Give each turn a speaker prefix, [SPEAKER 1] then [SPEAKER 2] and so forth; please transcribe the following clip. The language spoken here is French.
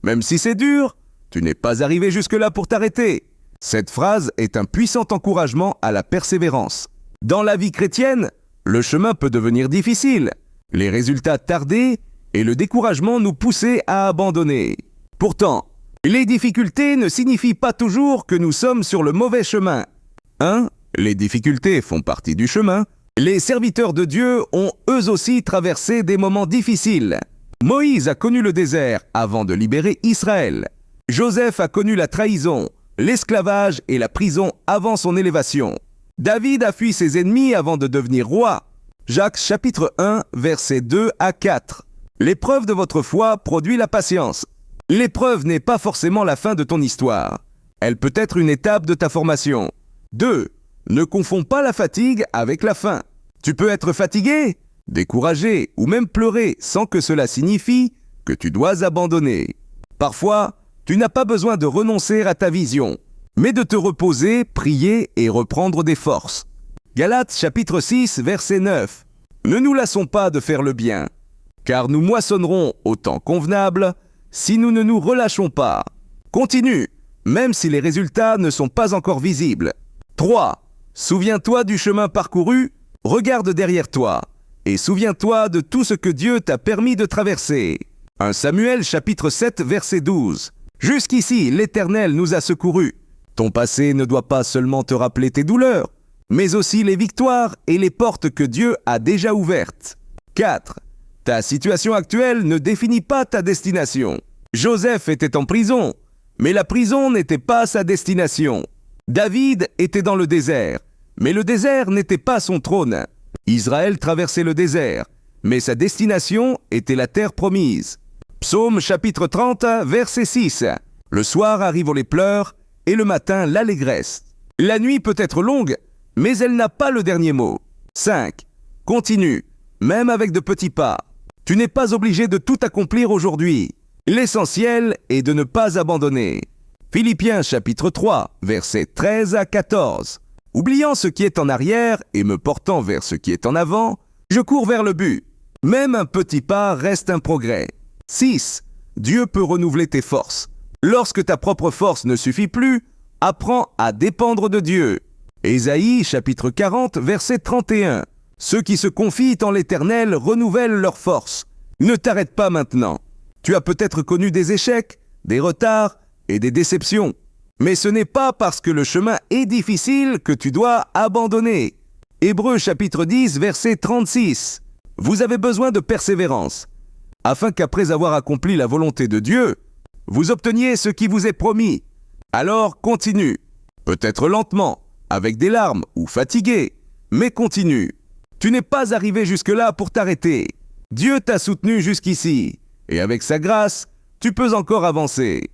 [SPEAKER 1] Même si c'est dur, tu n'es pas arrivé jusque-là pour t'arrêter. Cette phrase est un puissant encouragement à la persévérance. Dans la vie chrétienne, le chemin peut devenir difficile, les résultats tarder et le découragement nous pousser à abandonner. Pourtant, les difficultés ne signifient pas toujours que nous sommes sur le mauvais chemin. 1. Les difficultés font partie du chemin. Les serviteurs de Dieu ont eux aussi traversé des moments difficiles. Moïse a connu le désert avant de libérer Israël. Joseph a connu la trahison, l'esclavage et la prison avant son élévation. David a fui ses ennemis avant de devenir roi. Jacques chapitre 1, versets 2 à 4. L'épreuve de votre foi produit la patience. L'épreuve n'est pas forcément la fin de ton histoire. Elle peut être une étape de ta formation. 2. Ne confonds pas la fatigue avec la fin. Tu peux être fatigué, découragé ou même pleurer sans que cela signifie que tu dois abandonner. Parfois, tu n'as pas besoin de renoncer à ta vision, mais de te reposer, prier et reprendre des forces. Galates chapitre 6, verset 9. Ne nous lassons pas de faire le bien, car nous moissonnerons au temps convenable si nous ne nous relâchons pas. Continue, même si les résultats ne sont pas encore visibles. 3. Souviens-toi du chemin parcouru, regarde derrière toi, et souviens-toi de tout ce que Dieu t'a permis de traverser. 1 Samuel chapitre 7 verset 12. Jusqu'ici, l'Éternel nous a secourus. Ton passé ne doit pas seulement te rappeler tes douleurs, mais aussi les victoires et les portes que Dieu a déjà ouvertes. 4. Ta situation actuelle ne définit pas ta destination. Joseph était en prison, mais la prison n'était pas sa destination. David était dans le désert, mais le désert n'était pas son trône. Israël traversait le désert, mais sa destination était la terre promise. Psaume chapitre 30, verset 6. Le soir arrivent les pleurs, et le matin l'allégresse. La nuit peut être longue, mais elle n'a pas le dernier mot. 5. Continue, même avec de petits pas. Tu n'es pas obligé de tout accomplir aujourd'hui. L'essentiel est de ne pas abandonner. Philippiens chapitre 3, versets 13 à 14. Oubliant ce qui est en arrière et me portant vers ce qui est en avant, je cours vers le but. Même un petit pas reste un progrès. 6. Dieu peut renouveler tes forces. Lorsque ta propre force ne suffit plus, apprends à dépendre de Dieu. Ésaïe chapitre 40, verset 31. Ceux qui se confient en l'Éternel renouvellent leurs forces. Ne t'arrête pas maintenant. Tu as peut-être connu des échecs, des retards et des déceptions. Mais ce n'est pas parce que le chemin est difficile que tu dois abandonner. Hébreux chapitre 10, verset 36. Vous avez besoin de persévérance, afin qu'après avoir accompli la volonté de Dieu, vous obteniez ce qui vous est promis. Alors continue, peut-être lentement, avec des larmes ou fatigué, mais continue. Tu n'es pas arrivé jusque-là pour t'arrêter. Dieu t'a soutenu jusqu'ici, et avec sa grâce, tu peux encore avancer.